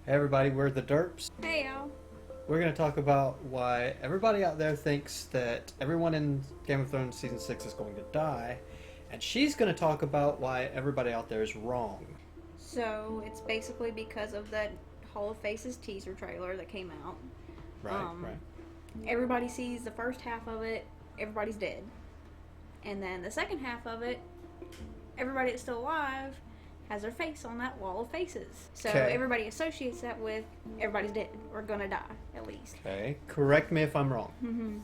Hey everybody, we're the Derps. Hey y'all. We're going to talk about why everybody out there thinks that everyone in Game of Thrones Season 6 is going to die, and she's going to talk about why everybody out there is wrong. So it's basically because of that Hall of Faces teaser trailer that came out. Right. Everybody sees the first half of it, everybody's dead. And then the second half of it, everybody that's still alive has their face on that wall of faces. So everybody associates that with everybody's dead or gonna die, at least. Okay, correct me if I'm wrong. Mm-hmm.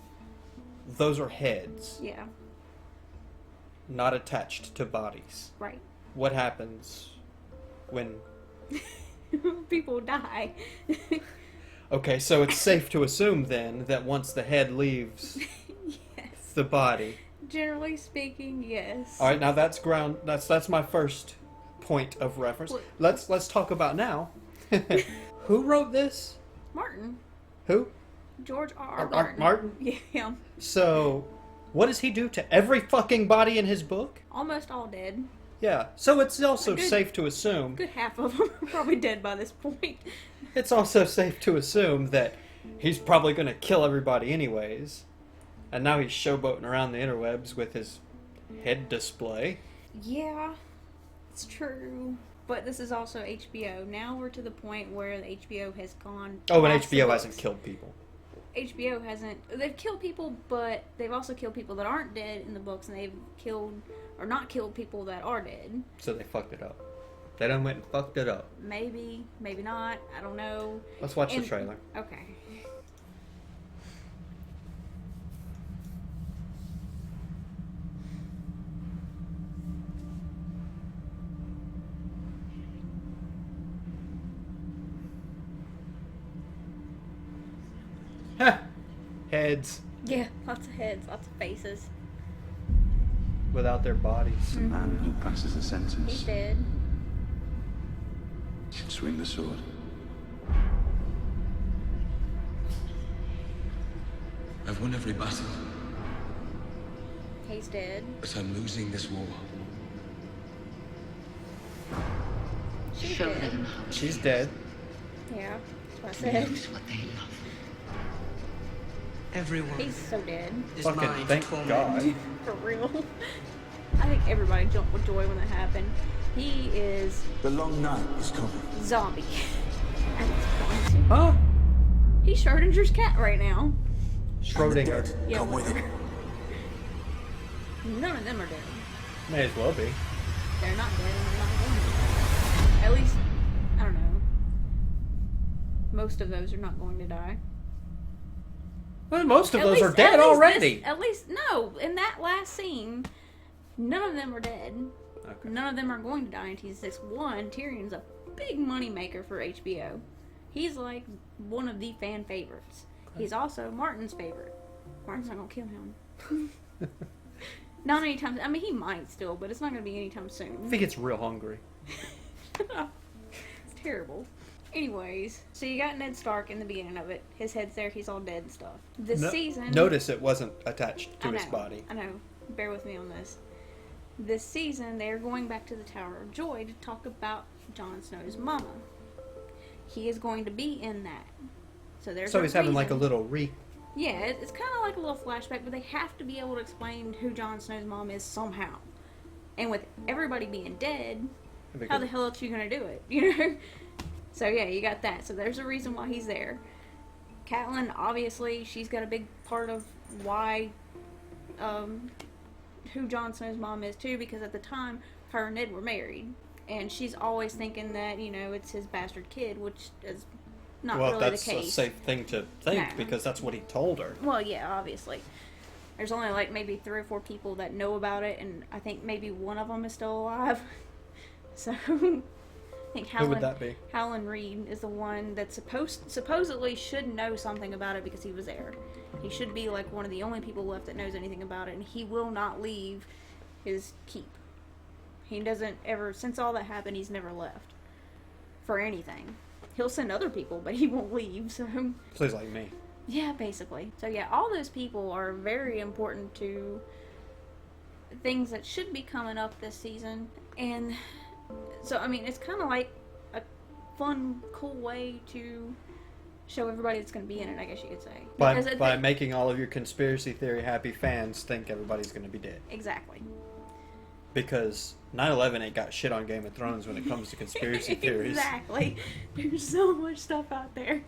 Those are heads, Yeah, not attached to bodies. right. What happens when... People die. Okay, so it's safe to assume then that once the head leaves Yes. the body... Generally speaking, yes. Alright, now that's my first point of reference. What? Let's talk about now. Who wrote this? Martin. Who? George R. Martin? Yeah. So, what does he do to every fucking body in his book? Almost all dead. Yeah, so it's also Good. safe to assume... Good half of them are probably dead by this point. It's also safe to assume that he's probably going to kill everybody anyways. And now he's showboating around the interwebs with his head display. Yeah, it's true. But this is also HBO. Now we're to the point where the HBO has gone. Oh, and off the HBO books. hasn't killed people. HBO hasn't. They've killed people, but they've also killed people that aren't dead in the books, and they've killed or not killed people that are dead. So they fucked it up. They done went and fucked it up. Maybe, maybe not. I don't know. Let's watch the trailer. Okay. Heads Yeah, lots of heads, lots of faces. without their bodies. The man who passes a He's sentence dead. should swing the sword. I've won every battle, He's dead. but I'm losing this war. She's Show dead. them how She's dead. Yeah, that's what I to said. lose what they love. Everyone He's so dead. is Fucking mine to thank torment. God. For real. I think everybody jumped with joy when that happened. He is The long night is coming. zombie. At this point. Huh? He's Schrodinger's cat right now. Schrodinger. Yeah, Come with whatever. him. None of them are dead. May as well be. They're not dead and they're not going to die. At least, I don't know. Most of those are not going to die. Well, most of At those least- are dead at least already. At least, no. In that last scene, none of them are dead. Okay. None of them are going to die in Season 6. One, Tyrion's a big money maker for HBO. He's like one of the fan favorites. He's also Martin's favorite. Martin's not going to kill him. Not anytime. I mean, he might still, but it's not going to be anytime I soon. think it's real hungry. It's terrible. Anyways, so you got Ned Stark in the beginning of it. His head's there. He's all dead and stuff. This season... Notice it wasn't attached to I his know, body. I know. Bear with me on this. This season, they're going back to the Tower of Joy to talk about Jon Snow's mama. He is going to be in that. So there's So he's having like a reason. little Yeah, it's kind of like a little flashback, but they have to be able to explain who Jon Snow's mom is somehow. And with everybody being dead, how the hell else are you going to do it? You know? So yeah, you got that. So there's a reason why he's there. Catelyn, obviously, she's got a big part of why, who Jon Snow's mom is too, because at the time, her and Ned were married. And she's always thinking that, you know, it's his bastard kid, which is not Well, really that's the a case. safe thing to think No. because that's what he told her. Well, yeah, obviously. There's only like maybe 3 or 4 people that know about it, and I think maybe one of them is still alive. So, I think Who would that be? Howland Reed is the one that supposedly should know something about it because he was there. He should be like one of the only people left that knows anything about it, and he will not leave his keep. He doesn't ever, since all that happened, he's never left for anything. He'll send other people, but he won't leave, so... So he's like me. Yeah, basically. So yeah, all those people are very important to things that should be coming up this season. And so, I mean, it's kind of like a fun, cool way to show everybody that's going to be in it, I guess you could say. By making all of your conspiracy theory happy fans think everybody's going to be dead. Exactly. Because 9/11 ain't got shit on Game of Thrones when it comes to conspiracy theories. Exactly. There's so much stuff out there.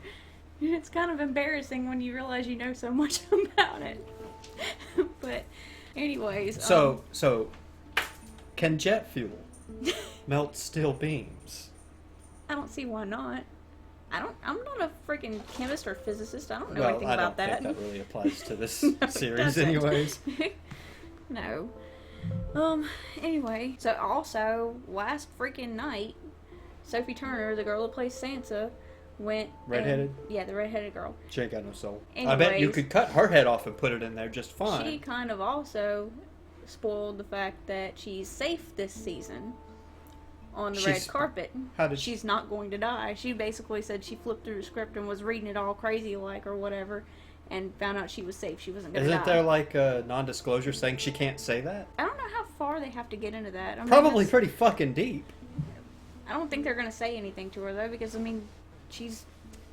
It's kind of embarrassing when you realize you know so much about it. But, anyways. So, can jet fuel melt steel beams? I don't see why not. I'm not a freaking chemist or physicist. I don't know Well, anything I about don't that. think that really applies to this No, it series, doesn't. anyways. No. Anyway, so also, last freaking night, Sophie Turner, the girl who plays Sansa, went... Redheaded? Yeah, the redheaded girl. She ain't got no soul. I bet you Anyways, could cut her head off and put it in there just fine. She kind of also spoiled the fact that she's safe this season on the red carpet. How did She's not going to die. She basically said she flipped through the script and was reading it all crazy like or whatever, and found out she was safe. She wasn't going to die. Isn't there like a non-disclosure saying she can't say that? I don't know how far they have to get into that. I mean, Probably pretty fucking deep. I don't think they're going to say anything to her though, because I mean, she's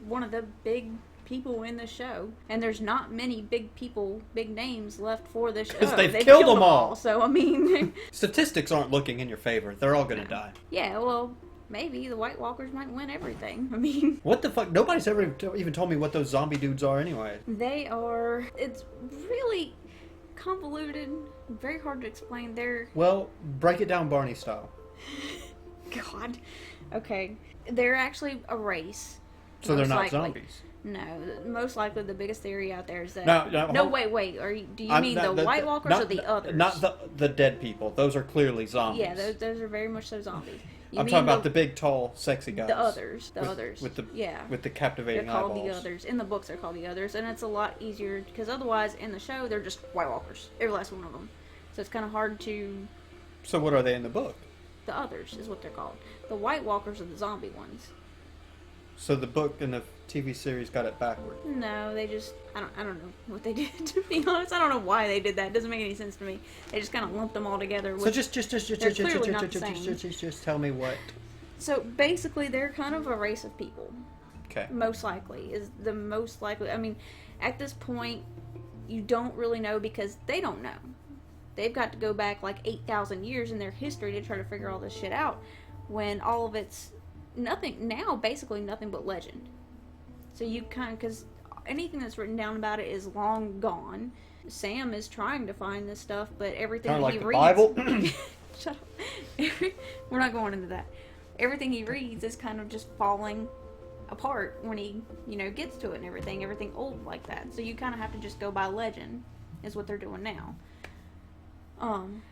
one of the big people in the show, and there's not many big people, big names left for this show. 'Cause they've killed them all. So I mean, Statistics aren't looking in your favor. They're all gonna die. yeah, well, maybe the White Walkers might win everything. I mean, What the fuck? Nobody's ever even told me what those zombie dudes are anyway. they are. It's really convoluted, very hard to explain. Well, break it down Barney style. God, okay, they're actually a race. So they're most not likely. zombies. No, most likely the biggest theory out there is that. No, Wait. Do you mean the White Walkers or the others? Not the dead people. Those are clearly zombies. Yeah, those are very much so zombies. You I'm mean talking about the big, tall, sexy guys. the others. With the with the captivating they're called eyeballs. the others. In the books, they're called the others, and it's a lot easier because otherwise, in the show, they're just White Walkers. Every last one of them. So it's kind of hard to. So what are they in the book? The others is what they're called. The White Walkers are the zombie ones. So the book and the TV series got it backward. No, they just I don't know what they did, to be honest. I don't know why they did that. It doesn't make any sense to me. They just kind of lumped them all together. So just clearly not the same. just tell me what. So basically, they're kind of a race of people. Okay. Most likely is the most likely. I mean, at this point, you don't really know because they don't know. They've got to go back like 8,000 years in their history to try to figure all this shit out. When all of it's nothing now, basically nothing but legend. So you kind of, because anything that's written down about it is long gone. Sam is trying to find this stuff, but everything Kind of he like the reads. Bible. Shut up. We're not going into that. Everything he reads is kind of just falling apart when he, gets to it and everything old like that. So you kind of have to just go by legend, is what they're doing now.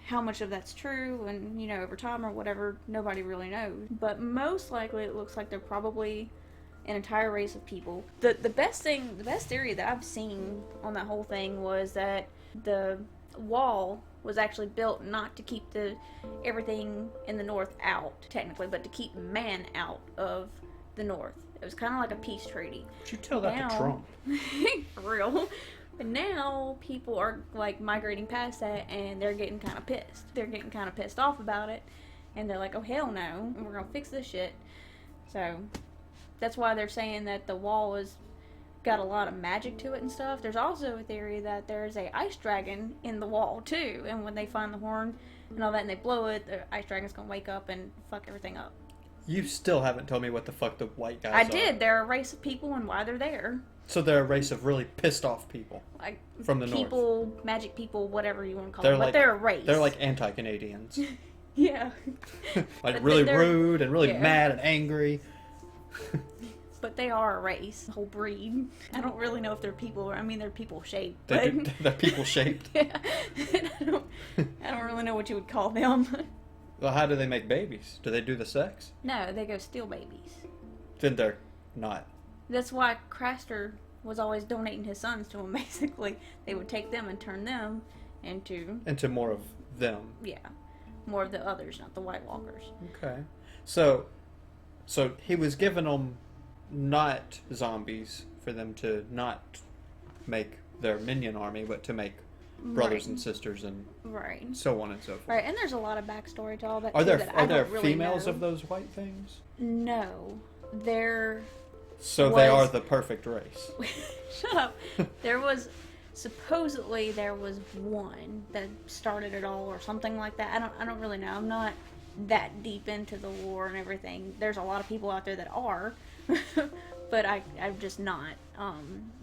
How much of that's true and, over time or whatever, nobody really knows. But most likely it looks like they're probably an entire race of people. The best theory that I've seen on that whole thing was that the wall was actually built not to keep everything in the north out, technically, but to keep man out of the north. It was kind of like a peace treaty. Should you tell that to Trump? For real. But now people are like migrating past that and they're getting kind of pissed. They're getting kind of pissed off about it. And they're like, oh hell no, we're going to fix this shit. So that's why they're saying that the wall has got a lot of magic to it and stuff. There's also a theory that there's a ice dragon in the wall too. And when they find the horn and all that and they blow it, the ice dragon's going to wake up and fuck everything up. You still haven't told me what the fuck the white guys are. I did. They're a race of people and why they're there. So they're a race of really pissed off people. Like from the people, north. magic people, whatever you want to call They're them. like, But they're a race. They're like anti-Canadians. Yeah. Like really rude and really yeah. mad and angry. But they are a race, a whole breed. I don't really know if they're people. They're people shaped. They're people shaped. Yeah. I don't really know what you would call them. Well, how do they make babies? Do they do the sex? No, they go steal babies. Then they're not. That's why Craster was always donating his sons to him, basically. They would take them and turn them into more of them. Yeah. More of the others, not the White Walkers. Okay. So he was giving them not zombies for them to not make their minion army, but to make brothers and sisters and so on and so forth. Right, and there's a lot of backstory to all that. Are too, there that I are there don't really females know. of those white things? No, there So was... they are the perfect race. Shut up. Supposedly there was one that started it all or something like that. I don't really know. I'm not that deep into the lore and everything. There's a lot of people out there that are, but I'm just not.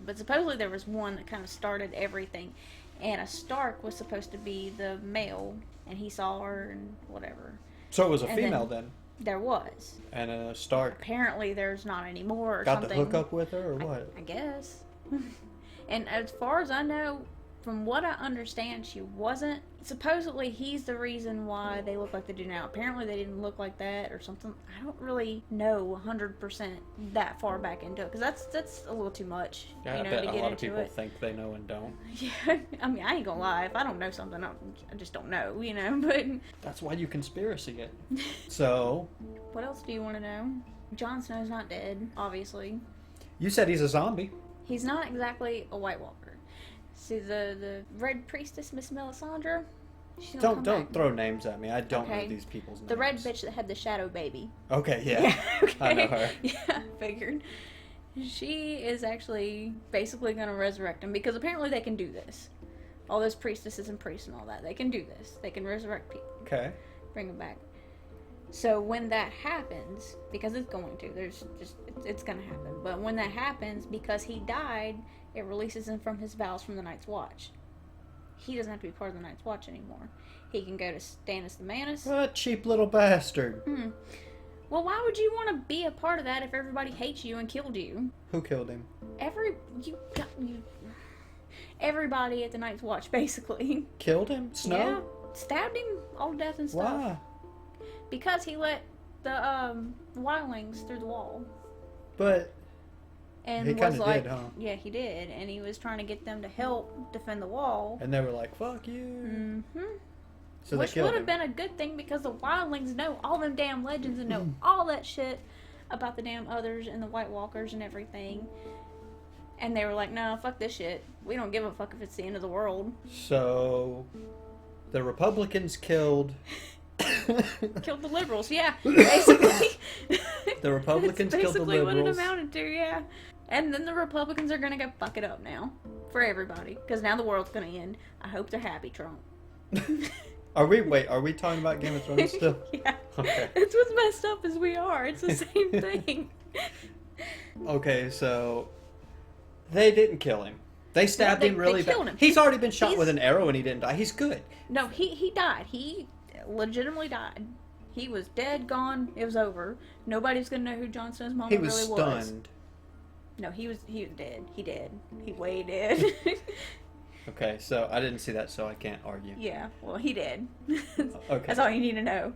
But supposedly there was one that kind of started everything, and a Stark was supposed to be the male, and he saw her and whatever. So it was a And female then? There was. And a Stark Apparently there's not anymore or got something. the hook up with her or what? I guess. And as far as I know, from what I understand, she wasn't. Supposedly, he's the reason why they look like they do now. Apparently, they didn't look like that or something. I don't really know 100% that far back into it, because that's a little too much, Yeah, you know, I bet to a get lot of into people it. think they know and don't. Yeah, I mean, I ain't gonna lie. If I don't know something, I just don't know, you know. But That's why you conspiracy it. So, what else do you want to know? Jon Snow's not dead, obviously. you said he's a zombie. He's not exactly a White Walker. See, the Red Priestess, Miss Melisandre, she's gonna come Don't back. throw names at me. I don't Okay. know these people's names. The red bitch that had the shadow baby. Okay, yeah. Okay. I know her. Yeah, I figured. She is actually basically going to resurrect him, because apparently they can do this. All those priestesses and priests and all that, they can do this. They can resurrect people, Okay. bring them back. So when that happens, because it's going to, it's going to happen. But when that happens, because he died, it releases him from his vows from the Night's Watch. He doesn't have to be part of the Night's Watch anymore. He can go to Stannis the Manus. What cheap little bastard. Well, why would you want to be a part of that if everybody hates you and killed you? Who killed him? Everybody at the Night's Watch, basically. Killed him? Snow? Yeah, stabbed him all to death and stuff. Why? Because he let the wildlings through the wall. But And he was kind of like, did, huh? yeah, he did, and he was trying to get them to help defend the wall. And they were like, fuck you. Mm-hmm. So Which they killed would have him. been a good thing, because the wildlings know all them damn legends and know all that shit about the damn others and the White Walkers and everything. And they were like, no, fuck this shit. We don't give a fuck if it's the end of the world. So the Republicans killed... Killed the liberals, yeah, basically. The Republicans That's killed the basically what it liberals. amounted to, yeah. And then the Republicans are gonna go fuck it up now. For everybody. Because now the world's gonna end. I hope they're happy, Trump. Are we talking about Game of Thrones still? Yeah. Okay. That's what's messed up as we are. It's the same thing. Okay, so they didn't kill him. They stabbed they him really killed bad. him. He's already been shot He's- with an arrow and he didn't die. He's good. No, he died. He legitimately died. He was dead, gone. It was over. Nobody's gonna know who Jon Snow's mama He really was was. stunned. No, he was dead. He did. He way dead. Okay, so I didn't see that, so I can't argue. Yeah, well, he did. Okay. That's all you need to know.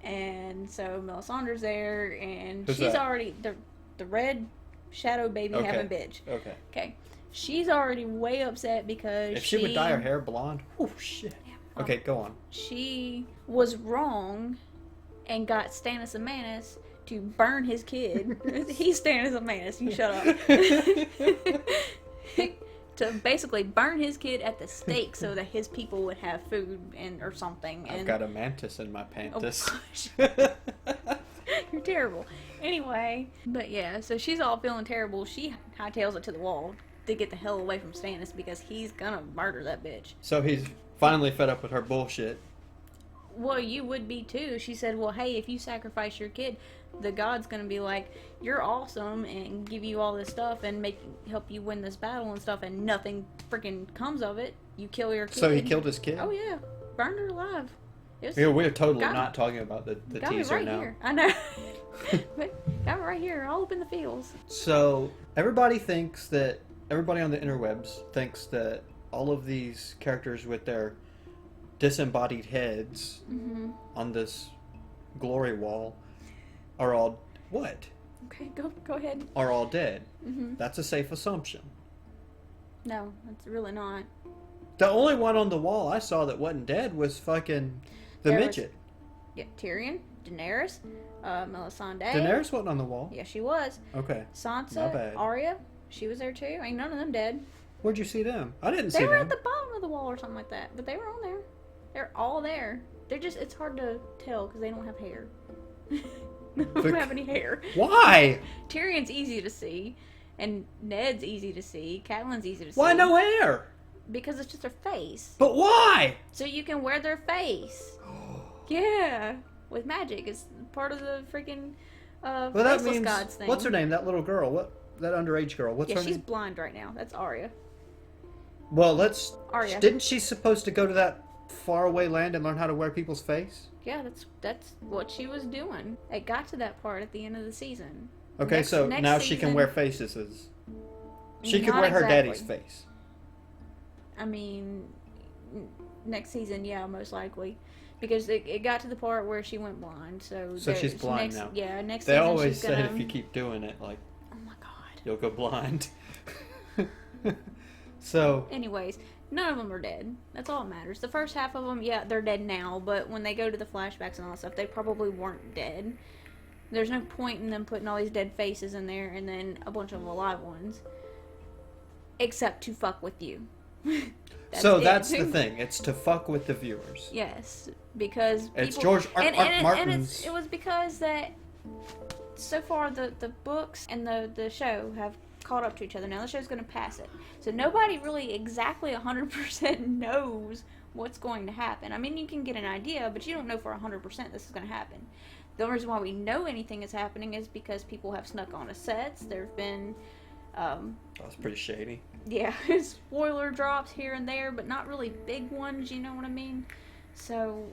And so Melisandre's there, and Who's she's that? already the red shadow baby Okay. having bitch. Okay. Okay, she's already way upset because If she would dye her hair blonde, oh shit. Yeah, Okay, go on. she was wrong and got Stannis the Manus to burn his kid. He's Stannis the Manus. You shut up. To basically burn his kid at the stake so that his people would have food and or something. I've And got a mantis in my oh pantis. gosh, you're terrible. Anyway, but yeah, so she's all feeling terrible. She hightails it to the wall to get the hell away from Stannis because he's gonna murder that bitch. So he's finally fed up with her bullshit. Well, you would be too. She said, well, hey, if you sacrifice your kid, the god's gonna be like, you're awesome and give you all this stuff and help you win this battle and stuff, and nothing freaking comes of it. You kill your kid. So he killed his kid? Oh yeah, burned her alive. It was, Yeah, we're totally got- not talking about the got me teaser right now. here. I know. But got me right here, all up in the fields. So everybody on the interwebs thinks that all of these characters with their disembodied heads Mm-hmm. on this glory wall are all what? Okay, go ahead. Are all dead. Mm-hmm. That's a safe assumption. No, it's really not. The only one on the wall I saw that wasn't dead was fucking the There was- midget. Yeah, Tyrion, Daenerys, Melisandre. Daenerys wasn't on the wall. Yeah, she was. Okay. My Sansa, bad. Arya, she was there too. Ain't none of them dead. Where'd you see them? I didn't see They were them. at the bottom of the wall or something like that, but they were on there. They're all there. They're just, it's hard to tell because they don't have hair. don't have any hair. Why? Tyrion's easy to see, and Ned's easy to see. Catelyn's easy to see. Why no hair? Because it's just their face. But why? So you can wear their face. Yeah, with magic. It's part of the freaking Well, that faceless means gods thing. what's her name? That little girl. That underage girl? What's Yeah, her she's name? blind right now. That's Arya. Well, Arya. Didn't she supposed to go to that faraway land and learn how to wear people's face? Yeah, that's what she was doing. It got to that part at the end of the season. Okay, so next now she can season- wear faces. She could Not wear her exactly. daddy's face. I mean, next season, yeah, most likely. Because it got to the part where she went blind, so So she's there's blind next, now. Yeah, next They season always she's said gonna... if you keep doing it, like, Oh my god. you'll go blind. So, Anyways, none of them are dead. That's all that matters. The first half of them, yeah, they're dead now, but when they go to the flashbacks and all that stuff, they probably weren't dead. There's no point in them putting all these dead faces in there and then a bunch of alive ones. Except to fuck with you. that's the thing. It's to fuck with the viewers. Yes, because It's people, George Martin's. it was because that so far the books and the show have caught up to each other. Now the show's going to pass it, so nobody really exactly 100% knows what's going to happen. I mean, you can get an idea, but you don't know for 100% this is going to happen. The only reason why we know anything is happening is because people have snuck onto sets. There've been That's pretty shady. yeah, spoiler drops here and there, but not really big ones, you know what I mean? So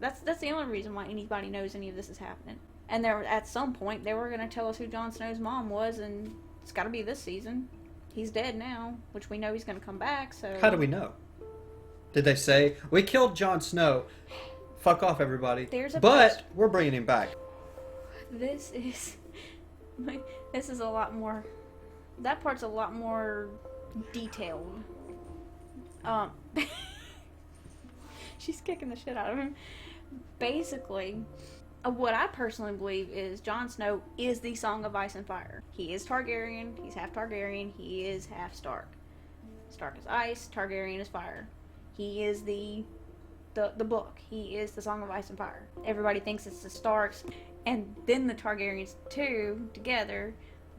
that's the only reason why anybody knows any of this is happening. And there, at some point, they were going to tell us who Jon Snow's mom was, and it's got to be this season. He's dead now, which we know he's going to come back, so... How do we know? Did they say, we killed Jon Snow, fuck off everybody, but we're bringing him back? This is a lot more... That part's a lot more detailed. She's kicking the shit out of him. Basically, what I personally believe is Jon Snow is the Song of Ice and Fire. He is Targaryen. He's half Targaryen. He is half Stark. Stark is ice. Targaryen is fire. He is the book. He is the Song of Ice and Fire. Everybody thinks it's the Starks and then the Targaryens too together,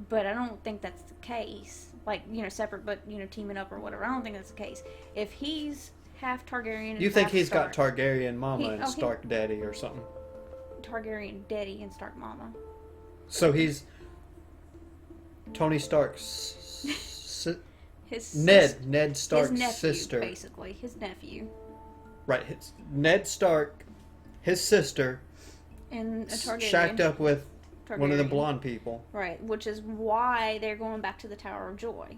but I don't think that's the case. Like, you know, separate but, you know, teaming up or whatever. I don't think that's the case. If he's half Targaryen and You think half he's Stark, got Targaryen mama and he- Stark daddy or something? Targaryen daddy and Stark mama. So he's Tony Stark's His Ned Stark's his nephew, sister. basically. His nephew. Right, Ned Stark, his sister, And a Targaryen. shacked up with one of the Targaryen. blonde people. Right, which is why they're going back to the Tower of Joy.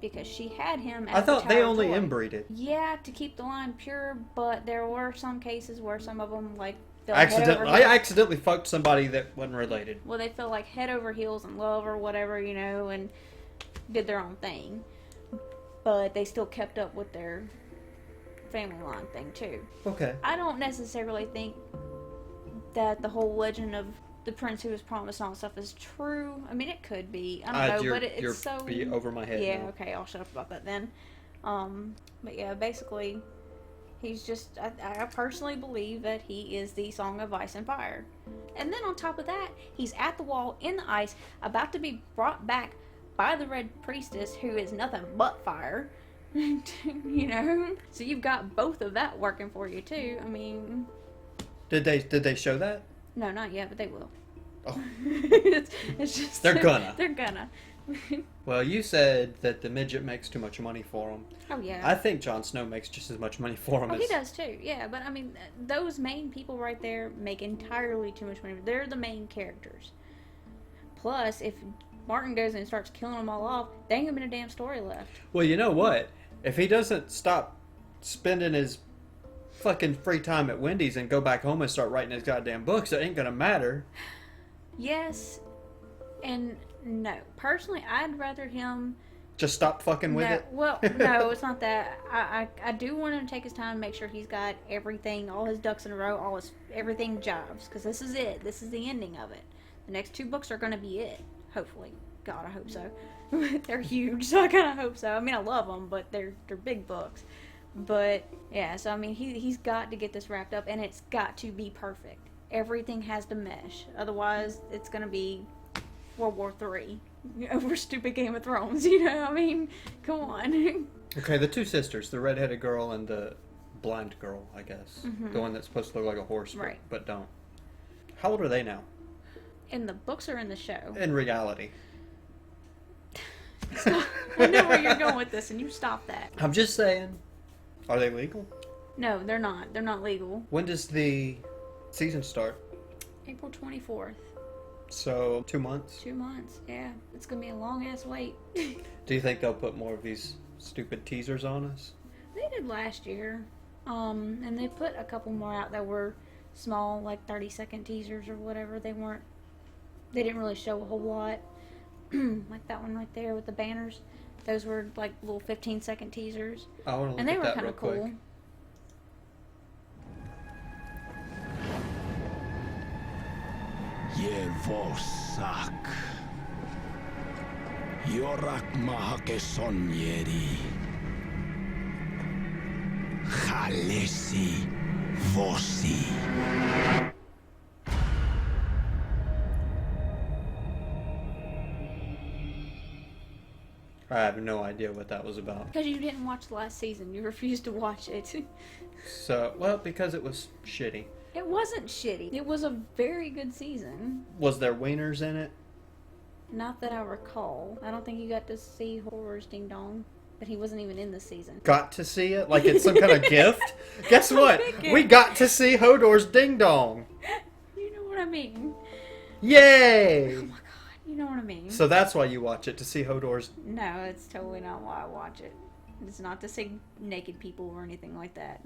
Because she had him at I the thought they Tower of only Joy. inbreeded. Yeah, to keep the line pure, but there were some cases where some of them, like, fell head over I heels. accidentally fucked somebody that wasn't related. Well, they fell, like, head over heels in love or whatever, you know, and did their own thing. But they still kept up with their family line thing, too. Okay. I don't necessarily think that the whole legend of the prince who was promised and all that stuff is true. I mean, it could be. I don't know, you're, but it's you're so... be over my head Yeah, now. okay, I'll shut up about that then. But yeah, basically, he's just... I personally believe that he is the Song of Ice and Fire. And then on top of that, he's at the wall in the ice, about to be brought back by the Red Priestess, who is nothing but fire. You know? So you've got both of that working for you, too. I mean... Did they show that? No, not yet, but they will. Oh. it's just They're gonna. They're gonna. Well, you said that the midget makes too much money for him. Oh yeah. I think Jon Snow makes just as much money for him Oh, as... he does too. Yeah, but I mean, those main people right there make entirely too much money. They're the main characters. Plus, if Martin goes and starts killing them all off, there ain't gonna be no damn story left. Well, you know what? If he doesn't stop spending his fucking free time at Wendy's and go back home and start writing his goddamn books, it ain't gonna matter. Yes, and no. Personally, I'd rather him... Just stop fucking with no, it? well, no, it's not that. I do want him to take his time and make sure he's got everything, all his ducks in a row, everything jives. Because this is it. This is the ending of it. The next 2 books are going to be it. Hopefully. God, I hope so. They're huge, so I kind of hope so. I mean, I love them, but they're big books. But, yeah, so, I mean, he's got to get this wrapped up, and it's got to be perfect. everything has to mesh. Otherwise, it's going to be World War III over stupid Game of Thrones. You know, I mean, come on. Okay, the two sisters, the redheaded girl and the blind girl, I guess. The one that's supposed to look like a horse, Right. but don't. How old are they now? In the books or in the show? In reality. Stop. I know where you're going with this, and you stop that. I'm just saying. Are they legal? No, they're not. They're not legal. When does the season start? April 24th. So, 2 months? 2 months, yeah. It's going to be a long-ass wait. Do you think they'll put more of these stupid teasers on us? They did last year. And they put a couple more out that were small, like 30-second teasers or whatever. They didn't really show a whole lot. Like that one right there with the banners. Those were like little 15-second teasers. I want to look And they at were that kind real of cool. quick. Yervosak. Yorak mahake sonjeri. Halesi vosi. I have no idea what that was about. Because you didn't watch the last season. You refused to watch it. So, well, because it was shitty. It wasn't shitty. It was a very good season. Was there wieners in it? Not that I recall. I don't think you got to see Horror's Ding Dong. But he wasn't even in this season. Got to see it? Like it's some kind of gift? Guess what? We got to see Hodor's Ding Dong. You know what I mean? Yay! Oh my god, you know what I mean. So that's why you watch it, to see Hodor's... No, it's totally not why I watch it. It's not to see naked people or anything like that.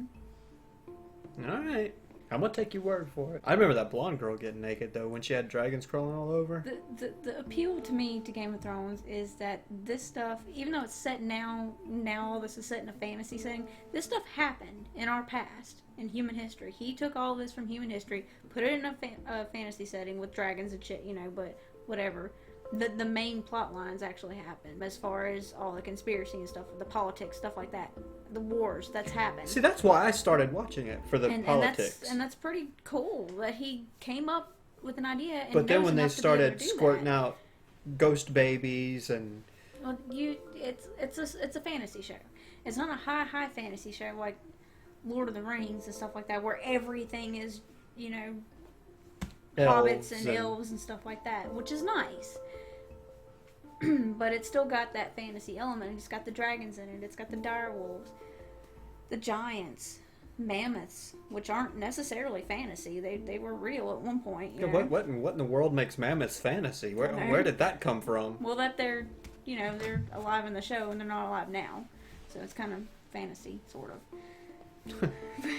Alright. I'm gonna take your word for it. I remember that blonde girl getting naked, though, when she had dragons crawling all over. The appeal to me to Game of Thrones is that this stuff, even though it's set now all this is set in a fantasy setting, this stuff happened in our past, in human history. He took all this from human history, put it in a fantasy setting with dragons and shit, you know, but whatever. The main plot lines actually happened, as far as all the conspiracy and stuff, the politics, stuff like that. The wars, that's happened. See, that's why I started watching it, for the politics. And that's pretty cool that he came up with an idea. And But then knows when they enough to be able to started do squirting that. out ghost babies and... Well, it's a fantasy show. It's not a high fantasy show like Lord of the Rings and stuff like that, where everything is, you know, hobbits and elves and stuff like that, which is nice. But it's still got that fantasy element. It's got the dragons in it. It's got the direwolves, the giants, mammoths, which aren't necessarily fantasy. They were real at one point. You know? What in the world makes mammoths fantasy? Where did that come from? Well, that they're alive in the show and they're not alive now, so it's kind of fantasy, sort of.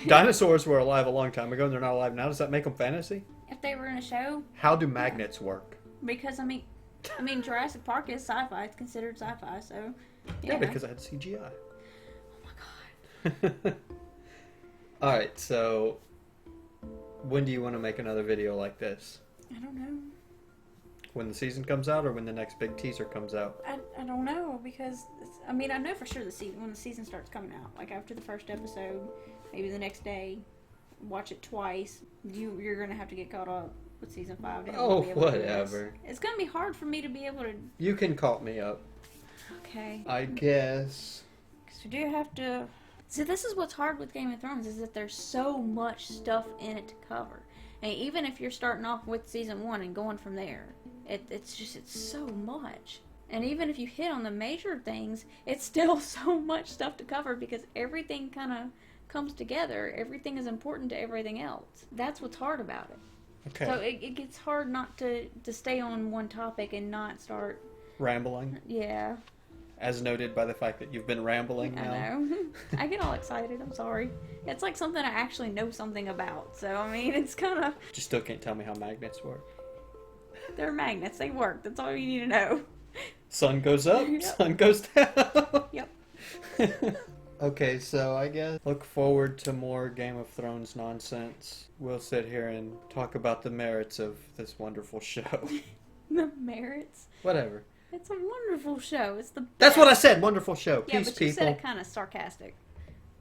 Dinosaurs were alive a long time ago and they're not alive now. Does that make them fantasy? If they were in a show, How do magnets work? because I mean, Jurassic Park is sci-fi. It's considered sci-fi, so Yeah, because I had CGI. Oh my god. Alright, so when do you want to make another video like this? I don't know. When the season comes out or when the next big teaser comes out? I don't know, because I know for sure when the season starts coming out, like after the first episode, maybe the next day, watch it twice. You're gonna have to get caught up with season 5. To Oh, be able to do this. whatever. It's gonna be hard for me to be able to. You can call me up, Okay. I guess. Because we do have to. See, this is what's hard with Game of Thrones, is that there's so much stuff in it to cover. And even if you're starting off with season 1 and going from there, it's so much. And even if you hit on the major things, it's still so much stuff to cover, because everything kind of comes together. Everything is important to everything else. That's what's hard about it. Okay. So it gets hard not to stay on one topic and not start. Rambling, Yeah, as noted by the fact that you've been rambling now. I know. I get all excited. I'm sorry. It's like something I actually know something about. So, I mean, it's kind of. You still can't tell me how magnets work. They're magnets. They work. That's all you need to know. Sun goes up, Yep. sun goes down. Yep. Okay, so I guess look forward to more Game of Thrones nonsense. We'll sit here and talk about the merits of this wonderful show. The merits. Whatever. It's a wonderful show. It's the best. That's what I said. Wonderful show. Yeah, Peace, but you people. said it kind of sarcastic.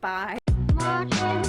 Bye. Marching